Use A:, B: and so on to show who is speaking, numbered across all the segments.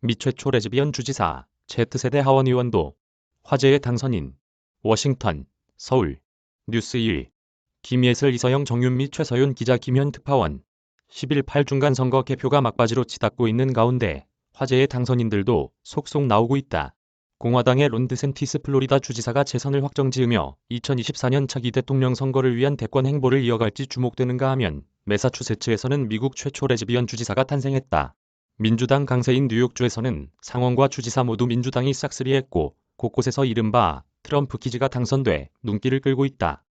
A: 미 최초 레즈비언 주지사, Z세대 하원 의원도. 화제의 당선인. 워싱턴, 서울. 뉴스 1. 김예슬 이서영 정윤미 최서윤 기자 김현 특파원. 11.8 중간선거 개표가 막바지로 치닫고 있는 가운데 화제의 당선인들도 속속 나오고 있다. 공화당의 론 드샌티스 플로리다 주지사가 재선을 확정지으며 2024년 차기 대통령 선거를 위한 대권 행보를 이어갈지 주목되는가 하면 매사추세츠에서는 미국 최초 레즈비언 주지사가 탄생했다. 민주당 강세인 뉴욕주에서는 상원과 주지사 모두 민주당이 싹쓸이했고 곳곳에서 이른바 트럼프 키즈가 당선돼 눈길을 끌고 있다.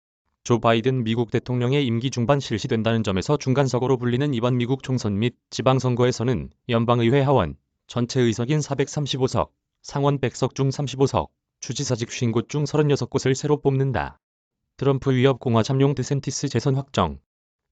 A: 조 바이든 미국 대통령의 임기 중반 실시된다는 점에서 중간선거로 불리는 이번 미국 총선 및 지방선거에서는 연방의회 하원 전체 의석인 435석, 상원 100석 중 35석, 주지사직 50곳 중 36곳을 새로 뽑는다. 트럼프 위협 공화 잠룡 드샌티스 재선 확정.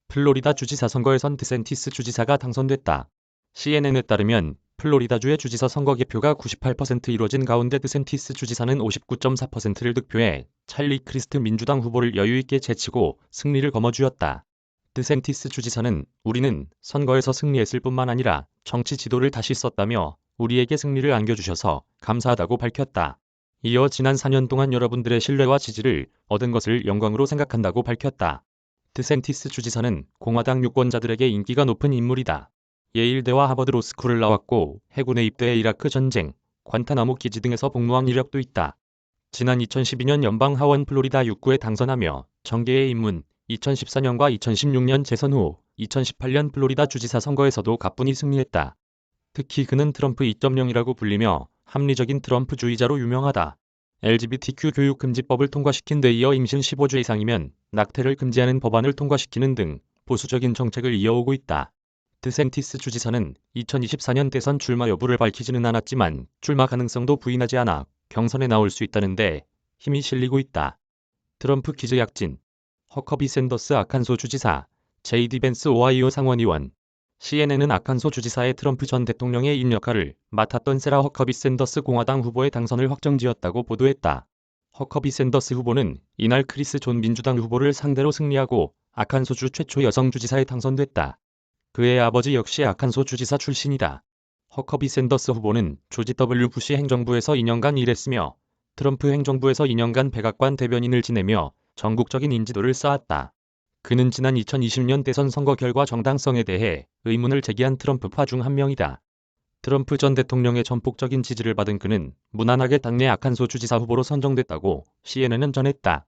A: 플로리다 주지사 선거에선 드샌티스 주지사가 당선됐다. CNN에 따르면 플로리다주의 주지사 선거 개표가 98% 이뤄진 가운데 드샌티스 주지사는 59.4%를 득표해 찰리 크리스트 민주당 후보를 여유있게 제치고 승리를 거머쥐었다. 드샌티스 주지사는 우리는 선거에서 승리했을 뿐만 아니라 정치 지도를 다시 썼다며 우리에게 승리를 안겨주셔서 감사하다고 밝혔다. 이어 지난 4년 동안 여러분들의 신뢰와 지지를 얻은 것을 영광으로 생각한다고 밝혔다. 드샌티스 주지사는 공화당 유권자들에게 인기가 높은 인물이다. 예일대와 하버드 로스쿨을 나왔고 해군에 입대해 이라크 전쟁, 관타나모 기지 등에서 복무한 이력도 있다. 지난 2012년 연방 하원 플로리다 6구에 당선하며 정계의 입문, 2014년과 2016년 재선 후 2018년 플로리다 주지사 선거에서도 가뿐히 승리했다. 특히 그는 트럼프 2.0이라고 불리며 합리적인 트럼프주의자로 유명하다. LGBTQ 교육 금지법을 통과시킨 데 이어 임신 15주 이상이면 낙태를 금지하는 법안을 통과시키는 등 보수적인 정책을 이어오고 있다. 드샌티스 주지사는 2024년 대선 출마 여부를 밝히지는 않았지만 출마 가능성도 부인하지 않아 경선에 나올 수 있다는데 힘이 실리고 있다. 트럼프 키즈 약진. 허커비 샌더스 아칸소 주지사, JD 벤스 오하이오 상원의원. CNN은 아칸소 주지사의 트럼프 전 대통령의 인 역할을 맡았던 세라 허커비 샌더스 공화당 후보의 당선을 확정지었다고 보도했다. 허커비 샌더스 후보는 이날 크리스 존 민주당 후보를 상대로 승리하고 아칸소주 최초 여성 주지사에 당선됐다. 그의 아버지 역시 아칸소 주지사 출신이다. 허커비 샌더스 후보는 조지 W. 부시 행정부에서 2년간 일했으며 트럼프 행정부에서 2년간 백악관 대변인을 지내며 전국적인 인지도를 쌓았다. 그는 지난 2020년 대선 선거 결과 정당성에 대해 의문을 제기한 트럼프파 중 한 명이다. 트럼프 전 대통령의 전폭적인 지지를 받은 그는 무난하게 당내 아칸소 주지사 후보로 선정됐다고 CNN은 전했다.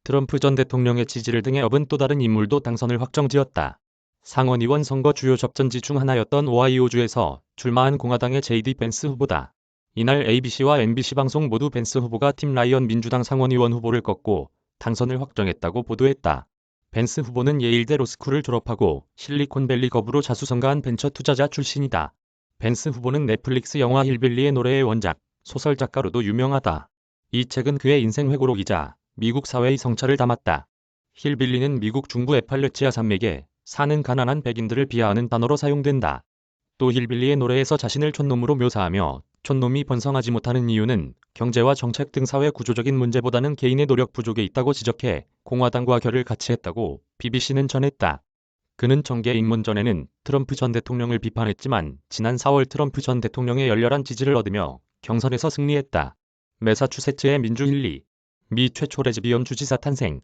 A: 트럼프 전 대통령의 지지를 등에 업은 또 다른 인물도 당선을 확정지었다. 상원의원 선거 주요 접전지 중 하나였던 오하이오주에서 출마한 공화당의 JD 벤스 후보다. 이날 ABC와 MBC 방송 모두 벤스 후보가 팀 라이언 민주당 상원의원 후보를 꺾고 당선을 확정했다고 보도했다. 벤스 후보는 예일대 로스쿨을 졸업하고 실리콘밸리 거부로 자수성가한 벤처 투자자 출신이다. 벤스 후보는 넷플릭스 영화 힐빌리의 노래의 원작, 소설 작가로도 유명하다. 이 책은 그의 인생 회고록이자 미국 사회의 성찰을 담았다. 힐빌리는 미국 중부 에팔레치아 산맥에 사는 가난한 백인들을 비하하는 단어로 사용된다. 또 힐빌리의 노래에서 자신을 촌놈으로 묘사하며 촌놈이 번성하지 못하는 이유는 경제와 정책 등 사회 구조적인 문제보다는 개인의 노력 부족에 있다고 지적해 공화당과 결을 같이 했다고 BBC는 전했다. 그는 정계 입문 전에는 트럼프 전 대통령을 비판했지만 지난 4월 트럼프 전 대통령의 열렬한 지지를 얻으며 경선에서 승리했다. 매사추세츠의 민주힐리. 미 최초 레즈비언 주지사 탄생.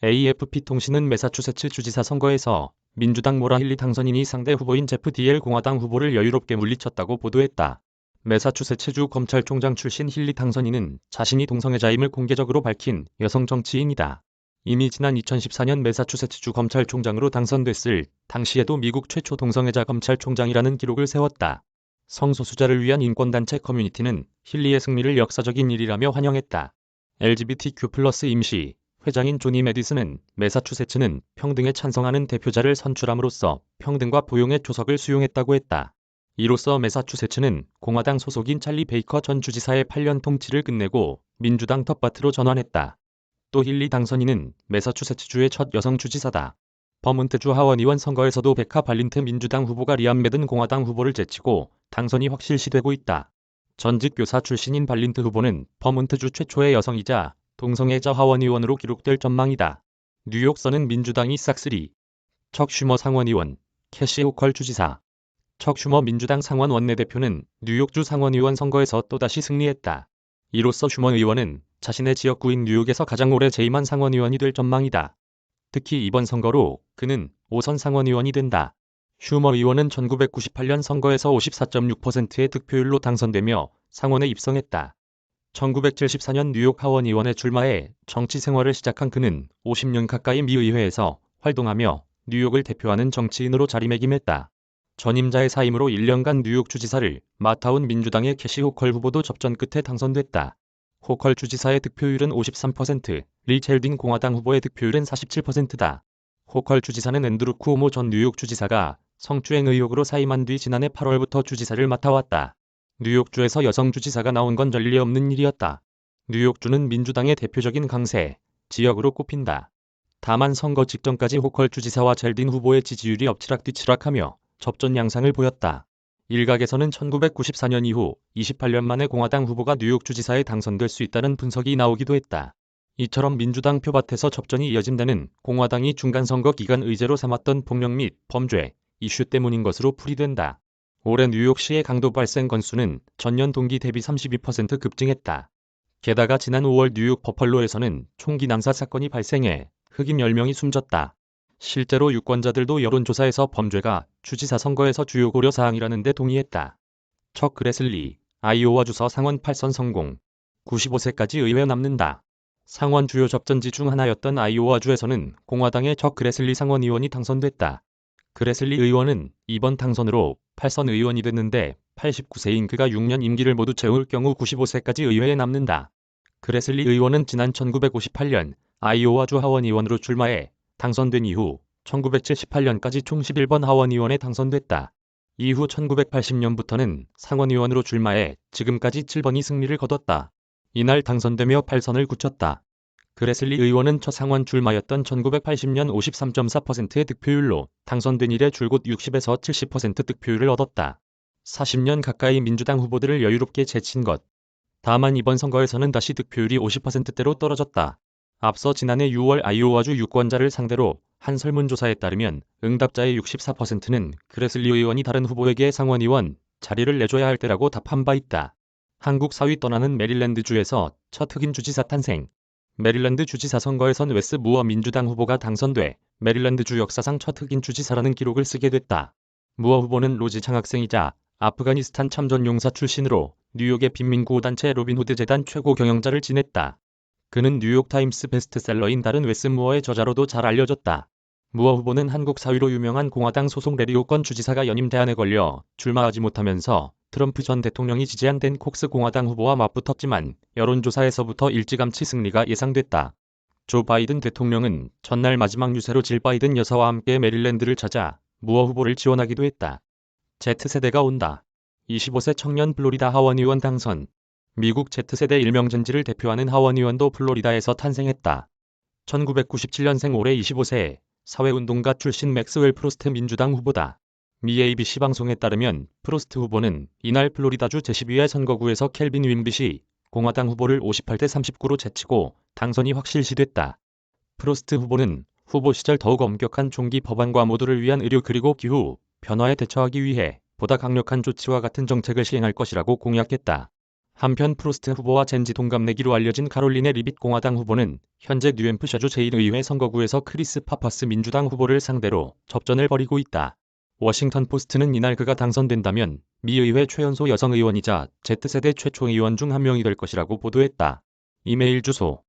A: AFP 통신은 매사추세츠 주지사 선거에서 민주당 모라 힐리 당선인이 상대 후보인 제프 디엘 공화당 후보를 여유롭게 물리쳤다고 보도했다. 매사추세츠주 검찰총장 출신 힐리 당선인은 자신이 동성애자임을 공개적으로 밝힌 여성 정치인이다. 이미 지난 2014년 매사추세츠주 검찰총장으로 당선됐을 당시에도 미국 최초 동성애자 검찰총장이라는 기록을 세웠다. 성소수자를 위한 인권단체 커뮤니티는 힐리의 승리를 역사적인 일이라며 환영했다. LGBTQ+ 임시 회장인 조니 메디슨은 매사추세츠는 평등에 찬성하는 대표자를 선출함으로써 평등과 포용의 초석을 수용했다고 했다. 이로써 매사추세츠는 공화당 소속인 찰리 베이커 전 주지사의 8년 통치를 끝내고 민주당 텃밭으로 전환했다. 또 힐리 당선인은 매사추세츠주의 첫 여성 주지사다. 버몬트주 하원의원 선거에서도 베카 발린트 민주당 후보가 리암 매든 공화당 후보를 제치고 당선이 확실시되고 있다. 전직 교사 출신인 발린트 후보는 버몬트주 최초의 여성이자 동성애자 하원의원으로 기록될 전망이다. 뉴욕서는 민주당이 싹쓸이. 척 슈머 상원의원, 캐시 호컬 주지사. 척 슈머 민주당 상원 원내대표는 뉴욕주 상원의원 선거에서 또다시 승리했다. 이로써 슈머 의원은 자신의 지역구인 뉴욕에서 가장 오래 재임한 상원의원이 될 전망이다. 특히 이번 선거로 그는 5선 상원의원이 된다. 슈머 의원은 1998년 선거에서 54.6%의 득표율로 당선되며 상원에 입성했다. 1974년 뉴욕 하원의원에 출마해 정치 생활을 시작한 그는 50년 가까이 미 의회에서 활동하며 뉴욕을 대표하는 정치인으로 자리매김했다. 전임자의 사임으로 1년간 뉴욕 주지사를 맡아온 민주당의 캐시 호컬 후보도 접전 끝에 당선됐다. 호컬 주지사의 득표율은 53%, 리 첼딘 공화당 후보의 득표율은 47%다. 호컬 주지사는 앤드루 쿠오모 전 뉴욕 주지사가 성추행 의혹으로 사임한 뒤 지난해 8월부터 주지사를 맡아왔다. 뉴욕주에서 여성 주지사가 나온 건 전례 없는 일이었다. 뉴욕주는 민주당의 대표적인 강세 지역으로 꼽힌다. 다만 선거 직전까지 호컬 주지사와 젤딘 후보의 지지율이 엎치락뒤치락하며 접전 양상을 보였다. 일각에서는 1994년 이후 28년 만에 공화당 후보가 뉴욕 주지사에 당선될 수 있다는 분석이 나오기도 했다. 이처럼 민주당 표밭에서 접전이 이어진 데는 공화당이 중간선거 기간 의제로 삼았던 폭력 및 범죄 이슈 때문인 것으로 풀이된다. 올해 뉴욕시의 강도 발생 건수는 전년 동기 대비 32% 급증했다. 게다가 지난 5월 뉴욕 버펄로에서는 총기 난사 사건이 발생해 흑인 10명이 숨졌다. 실제로 유권자들도 여론조사에서 범죄가 주지사 선거에서 주요 고려 사항이라는 데 동의했다. 척 그레슬리, 아이오와 주서 상원 8선 성공. 95세까지 의회 남는다. 상원 주요 접전지 중 하나였던 아이오와주에서는 공화당의 척 그레슬리 상원의원이 당선됐다. 그레슬리 의원은 이번 당선으로 8선 의원이 됐는데 89세인 그가 6년 임기를 모두 채울 경우 95세까지 의회에 남는다. 그레슬리 의원은 지난 1958년 아이오와주 하원의원으로 출마해 당선된 이후 1978년까지 총 11번 하원의원에 당선됐다. 이후 1980년부터는 상원의원으로 출마해 지금까지 7번이 승리를 거뒀다. 이날 당선되며 8선을 굳혔다. 그레슬리 의원은 첫 상원 출마였던 1980년 53.4%의 득표율로 당선된 이래 줄곧 60에서 70% 득표율을 얻었다. 40년 가까이 민주당 후보들을 여유롭게 제친 것. 다만 이번 선거에서는 다시 득표율이 50%대로 떨어졌다. 앞서 지난해 6월 아이오와주 유권자를 상대로 한 설문조사에 따르면 응답자의 64%는 그레슬리 의원이 다른 후보에게 상원의원 자리를 내줘야 할 때라고 답한 바 있다. 한국 사위 떠나는 메릴랜드주에서 첫 흑인 주지사 탄생. 메릴랜드 주지사 선거에선 웨스 무어 민주당 후보가 당선돼 메릴랜드주 역사상 첫 흑인 주지사라는 기록을 쓰게 됐다. 무어 후보는 로지 장학생이자 아프가니스탄 참전용사 출신으로 뉴욕의 빈민구호단체 로빈후드 재단 최고 경영자를 지냈다. 그는 뉴욕타임스 베스트셀러인 다른 웨스 무어의 저자로도 잘 알려졌다. 무어 후보는 한국 사위로 유명한 공화당 소속 레리오건 주지사가 연임 대안에 걸려 출마하지 못하면서 트럼프 전 대통령이 지지한 댄 콕스 공화당 후보와 맞붙었지만 여론조사에서부터 일찌감치 승리가 예상됐다. 조 바이든 대통령은 전날 마지막 유세로 질 바이든 여사와 함께 메릴랜드를 찾아 무어 후보를 지원하기도 했다. Z세대가 온다. 25세 청년 플로리다 하원의원 당선. 미국 Z세대 일명전지를 대표하는 하원의원도 플로리다에서 탄생했다. 1997년생 올해 25세 사회운동가 출신 맥스웰 프로스트 민주당 후보다. 미 ABC 방송에 따르면 프로스트 후보는 이날 플로리다주 제12회 선거구에서 켈빈 윈빗이 공화당 후보를 58대 39로 제치고 당선이 확실시됐다. 프로스트 후보는 후보 시절 더욱 엄격한 총기 법안과 모두를 위한 의료 그리고 기후 변화에 대처하기 위해 보다 강력한 조치와 같은 정책을 시행할 것이라고 공약했다. 한편 프로스트 후보와 젠지 동갑내기로 알려진 카롤린의 리빗 공화당 후보는 현재 뉴햄프셔주 제1의회 선거구에서 크리스 파파스 민주당 후보를 상대로 접전을 벌이고 있다. 워싱턴 포스트는 이날 그가 당선된다면 미 의회 최연소 여성 의원이자 Z세대 최초 의원 중 한 명이 될 것이라고 보도했다. 이메일 주소